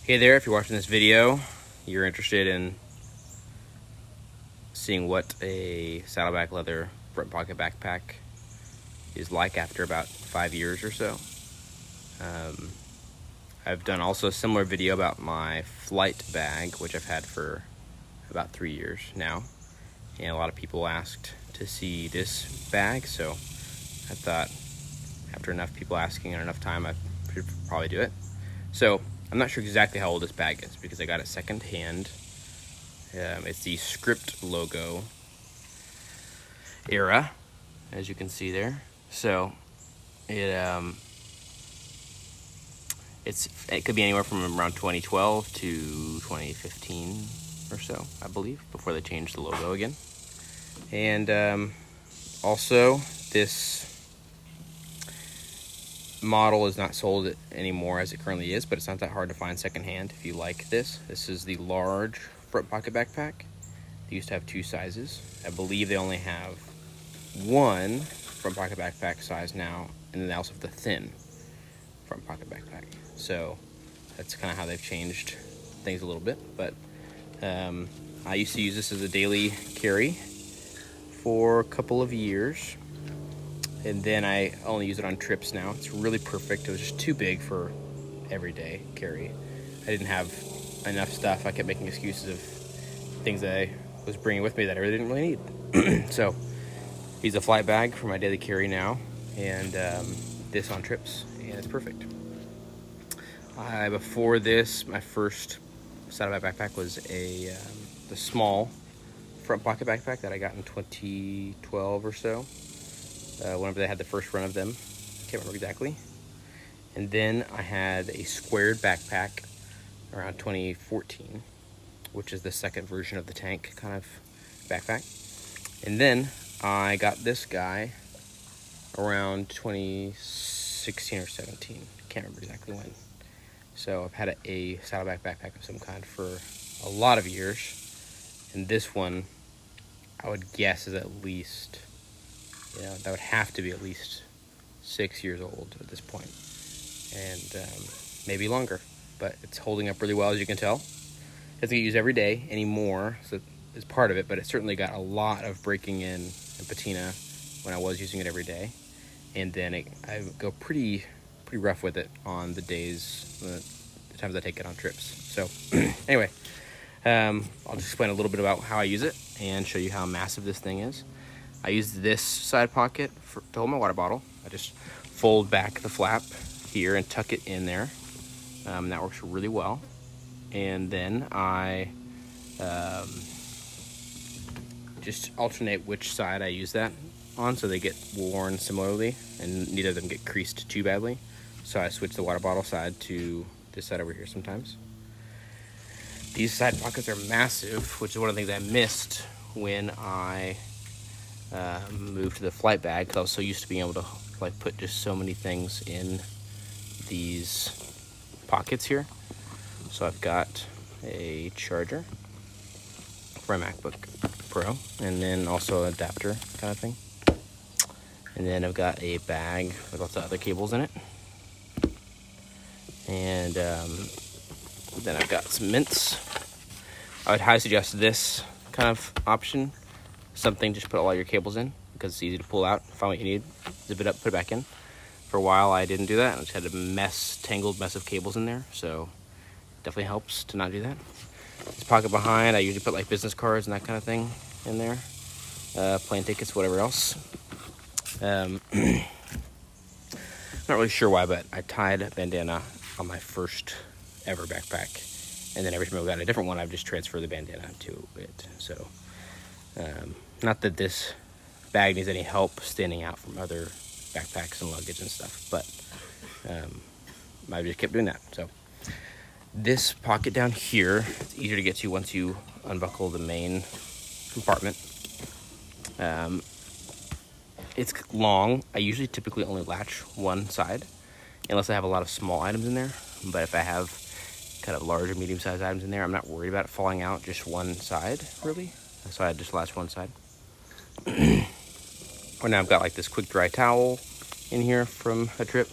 Hey there, if you're watching this video, you're interested in seeing what a Saddleback leather front pocket backpack is like after about 5 years or so. I've done also a similar video about my flight bag, which I've had for about 3 years now. And a lot of people asked to see this bag, so I thought after enough people asking and enough time, I should probably do it. So I'm not sure exactly how old this bag is because I got it secondhand. It's the Script logo era, as you can see there. So it could be anywhere from around 2012 to 2015 or so, I believe, before they changed the logo again. And also, this model is not sold anymore as it currently is, but it's not that hard to find secondhand if you like this. This is the large front pocket backpack. They used to have 2 sizes. I believe they only have 1 front pocket backpack size now, and then they also have the thin front pocket backpack. So that's kind of how they've changed things a little bit. But I used to use this as a daily carry for a couple of years, and then I only use it on trips now. It's really perfect. It was just too big for everyday carry. I didn't have enough stuff. I kept making excuses of things that I was bringing with me that I really didn't really need. So I use a flight bag for my daily carry now, and this on trips, and it's perfect. Before this, my first Saddleback backpack was the small front pocket backpack that I got in 2012 or so. Whenever they had the first run of them, I can't remember exactly. And then I had a squared backpack around 2014, which is the second version of the tank kind of backpack. And then I got this guy around 2016 or 17. Can't remember exactly when. So I've had a Saddleback backpack of some kind for a lot of years. And this one, I would guess, is at least, that would have to be at least 6 years old at this point. And maybe longer. But it's holding up really well, as you can tell. It doesn't get used every day anymore, so it's part of it, but it certainly got a lot of breaking in and patina when I was using it every day. And then I go pretty rough with it on the days, the times I take it on trips. So anyway, I'll just explain a little bit about how I use it and show you how massive this thing is. I use this side pocket to hold my water bottle. I just fold back the flap here and tuck it in there. That works really well. And then I just alternate which side I use that on so they get worn similarly and neither of them get creased too badly. So I switch the water bottle side to this side over here sometimes. These side pockets are massive, which is one of the things I missed when I moved to the flight bag, because I was so used to being able to put just so many things in these pockets here. So I've got a charger for my MacBook Pro, and then also an adapter kind of thing. And then I've got a bag with lots of other cables in it. And then I've got some mints. I would highly suggest this kind of option. Something just put all your cables in because it's easy to pull out, find what you need, zip it up, put it back in. For a while I didn't do that. I just had a tangled mess of cables in there, so definitely helps to not do that. This pocket behind, I usually put business cards and that kind of thing in there. Plane tickets, whatever else. Not really sure why, but I tied a bandana on my first ever backpack. And then every time I got a different one, I've just transferred the bandana to it. So, not that this bag needs any help standing out from other backpacks and luggage and stuff, but I just kept doing that. So this pocket down here, it's easier to get to once you unbuckle the main compartment. It's long. I usually typically only latch one side unless I have a lot of small items in there, but if I have kind of large or medium-sized items in there, I'm not worried about it falling out just one side, really. So I just latch one side. Or now I've got this quick dry towel in here from a trip,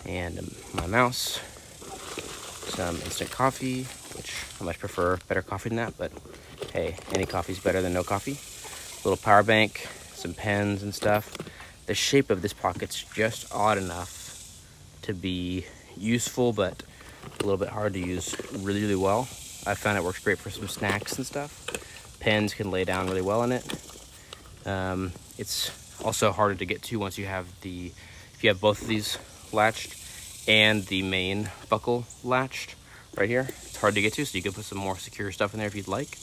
and my mouse. some instant coffee, which I much prefer better coffee than that, but hey, any coffee's better than no coffee. Little power bank, some pens and stuff. The shape of this pocket's just odd enough to be useful, but a little bit hard to use really, really well. I found it works great for some snacks and stuff. Pens can lay down really well in it. It's also harder to get to once you have if you have both of these latched and the main buckle latched right here. It's hard to get to, so you can put some more secure stuff in there if you'd like,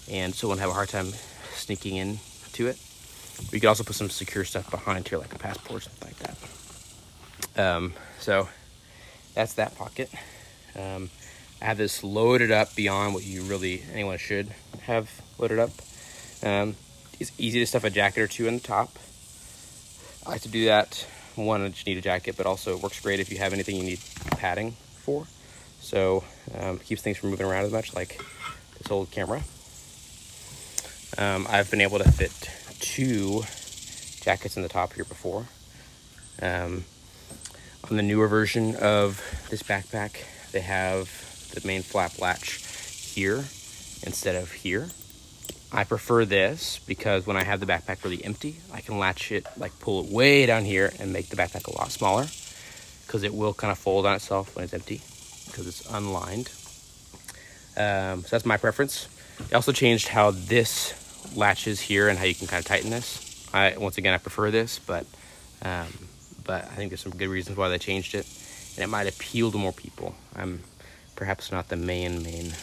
and so won't have a hard time sneaking in to it. You could also put some secure stuff behind here, like a passport, something like that. So that's that pocket. I have this loaded up beyond what anyone should have loaded up. It's easy to stuff a jacket or two in the top. I like to do that. One, I just need a jacket, but also it works great if you have anything you need padding for. So keeps things from moving around as much, like this old camera. I've been able to fit 2 jackets in the top here before. On the newer version of this backpack, they have the main flap latch here instead of here. I prefer this because when I have the backpack really empty, I can latch it, like pull it way down here and make the backpack a lot smaller, because it will kind of fold on itself when it's empty because it's unlined. So that's my preference. They also changed how this latches here and how you can kind of tighten this. Once again, I prefer this, but I think there's some good reasons why they changed it, and it might appeal to more people. I'm perhaps not the main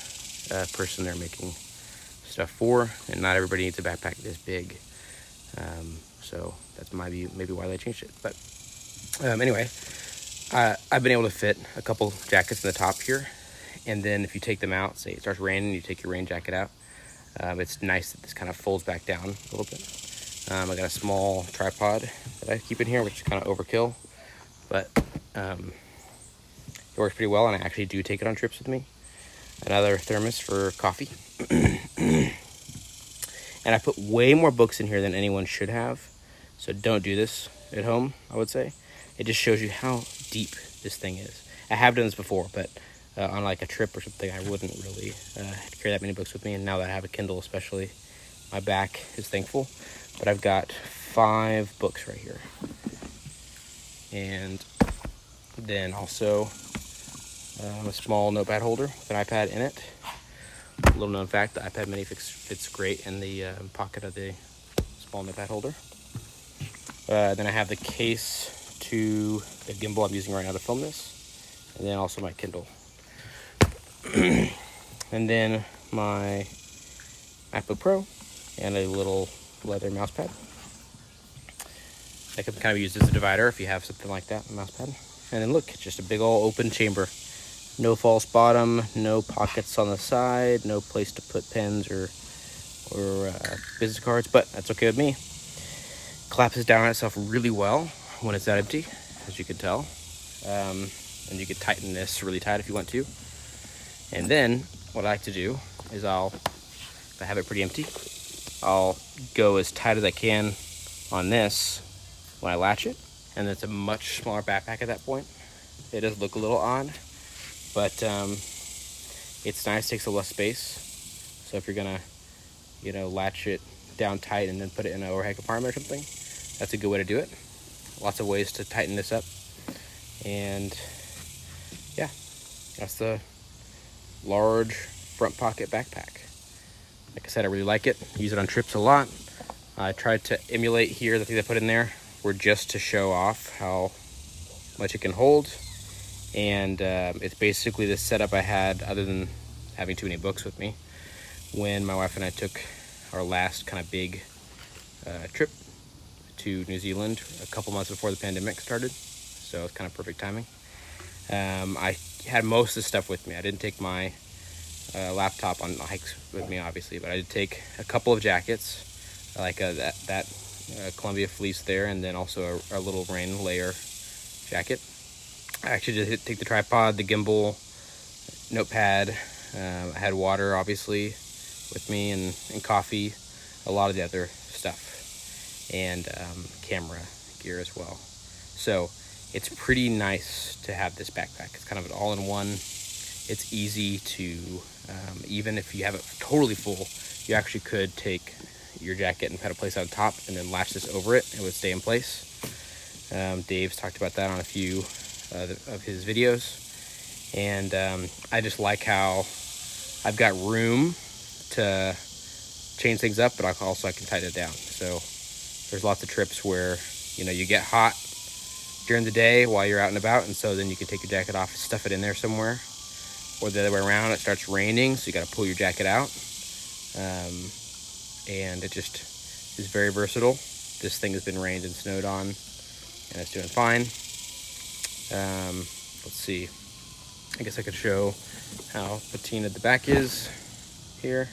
person they're making stuff for, and not everybody needs a backpack this big. So that's maybe why they changed it. But anyway, I've been able to fit a couple jackets in the top here, and then if you take them out, say it starts raining, you take your rain jacket out. It's nice that this kind of folds back down a little bit. I got a small tripod that I keep in here, which is kind of overkill, but it works pretty well, and I actually do take it on trips with me. Another thermos for coffee. And I put way more books in here than anyone should have, so don't do this at home, I would say. It just shows you how deep this thing is. I have done this before, but on like a trip or something, I wouldn't really carry that many books with me, and now that I have a Kindle especially, my back is thankful. But I've got 5 books right here, and then also a small notepad holder with an iPad in it. A little known fact, the iPad mini fits great in the pocket of the small notepad holder. Then I have the case to the gimbal I'm using right now to film this, and then also my Kindle. And then my MacBook Pro and a little leather mouse pad. That can kind of be used as a divider if you have something like that, a mouse pad. And then look, it's just a big old open chamber. No false bottom, no pockets on the side, no place to put pens or business cards, but that's okay with me. Collapses down on itself really well when it's that empty, as you can tell. And you can tighten this really tight if you want to. And then what I like to do is if I have it pretty empty, I'll go as tight as I can on this when I latch it. And it's a much smaller backpack at that point. It does look a little odd, but it's nice, takes a less space. So if you're gonna, latch it down tight and then put it in an overhead compartment or something, that's a good way to do it. Lots of ways to tighten this up. And yeah, that's the large front pocket backpack. Like I said, I really like it. I use it on trips a lot. I tried to emulate here the things I put in there were just to show off how much it can hold. And it's basically the setup I had, other than having too many books with me, when my wife and I took our last kind of big trip to New Zealand a couple months before the pandemic started. So it's kind of perfect timing. I had most of the stuff with me. I didn't take my laptop on hikes with me, obviously, but I did take a couple of jackets, like that Columbia fleece there, and then also a little rain layer jacket. I actually just take the tripod, the gimbal, notepad. I had water, obviously, with me, and coffee, a lot of the other stuff, and camera gear as well. So it's pretty nice to have this backpack. It's kind of an all-in-one it's easy to, even if you have it totally full, you actually could take your jacket and put a place on top and then latch this over it. It would stay in place. Dave's talked about that on a few of his videos. And I just like how I've got room to change things up, but I can tighten it down. So there's lots of trips where, you get hot during the day while you're out and about, and so then you can take your jacket off, stuff it in there somewhere. Or the other way around, it starts raining, so you got to pull your jacket out. And it just is very versatile. This thing has been rained and snowed on, and it's doing fine. Let's see. I guess I could show how patinaed the back is here.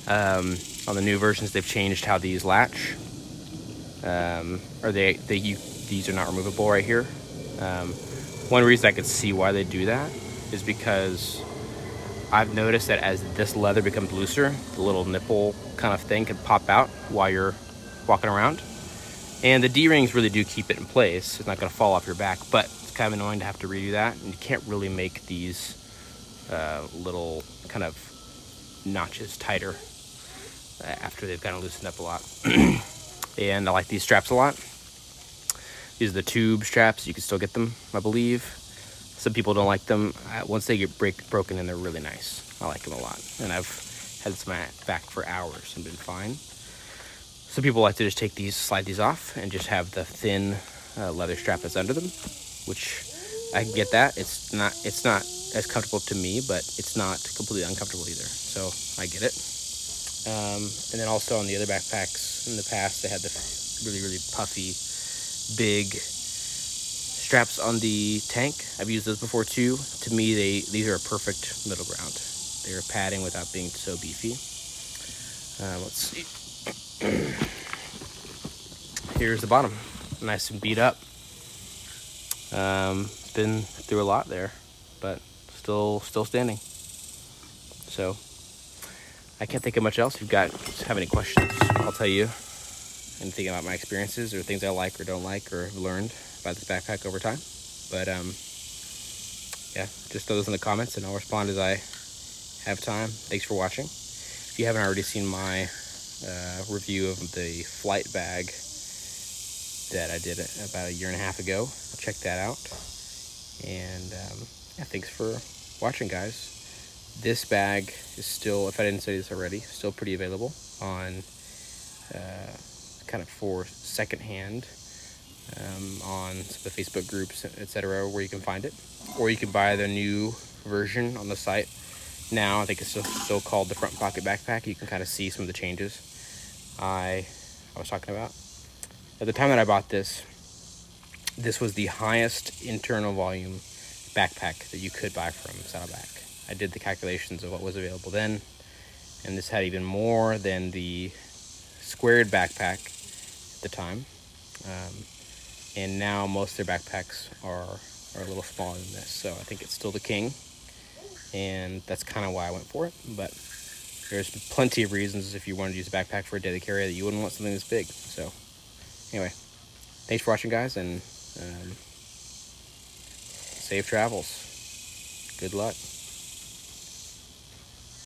On the new versions, they've changed how these latch. These are not removable right here. One reason I could see why they do that is because I've noticed that as this leather becomes looser, the little nipple kind of thing can pop out while you're walking around. And the D-rings really do keep it in place. It's not going to fall off your back, but it's kind of annoying to have to redo that. And you can't really make these little kind of notches tighter after they've kind of loosened up a lot. And I like these straps a lot. These are the tube straps. You can still get them, I believe. Some people don't like them. Once they get broken in, they're really nice. I like them a lot. And I've had this on my back for hours and been fine. Some people like to just slide these off and just have the thin leather strap that's under them, which I can get that. It's not as comfortable to me, but it's not completely uncomfortable either. So I get it. And then also on the other backpacks in the past, they had the really, really puffy, big straps on the tank. I've used those before too. To me, these are a perfect middle ground. They're padding without being so beefy. Let's see. Here's the bottom, nice and beat up. Been through a lot there, but still standing. So I can't think of much else. If you have any questions, I'll tell you anything about my experiences or things I like or don't like or have learned about this backpack over time. But yeah, just throw those in the comments and I'll respond as I have time. Thanks for watching. If you haven't already seen my review of the flight bag that I did about 1.5 years ago, check that out. And yeah, thanks for watching, guys. This bag is still, if I didn't say this already, still pretty available on kind of for secondhand on some of the Facebook groups, etc., where you can find it, or you can buy the new version on the site now. I think it's still called the Front Pocket Backpack. You can kind of see some of the changes I was talking about. At the time that I bought this was the highest internal volume backpack that you could buy from Saddleback. I did the calculations of what was available then, and this had even more than the squared backpack at the time. And now most of their backpacks are a little smaller than this, so I think it's still the king, and that's kind of why I went for it. But there's plenty of reasons if you wanted to use a backpack for a daily carry that you wouldn't want something this big. So anyway, thanks for watching, guys, and safe travels. Good luck.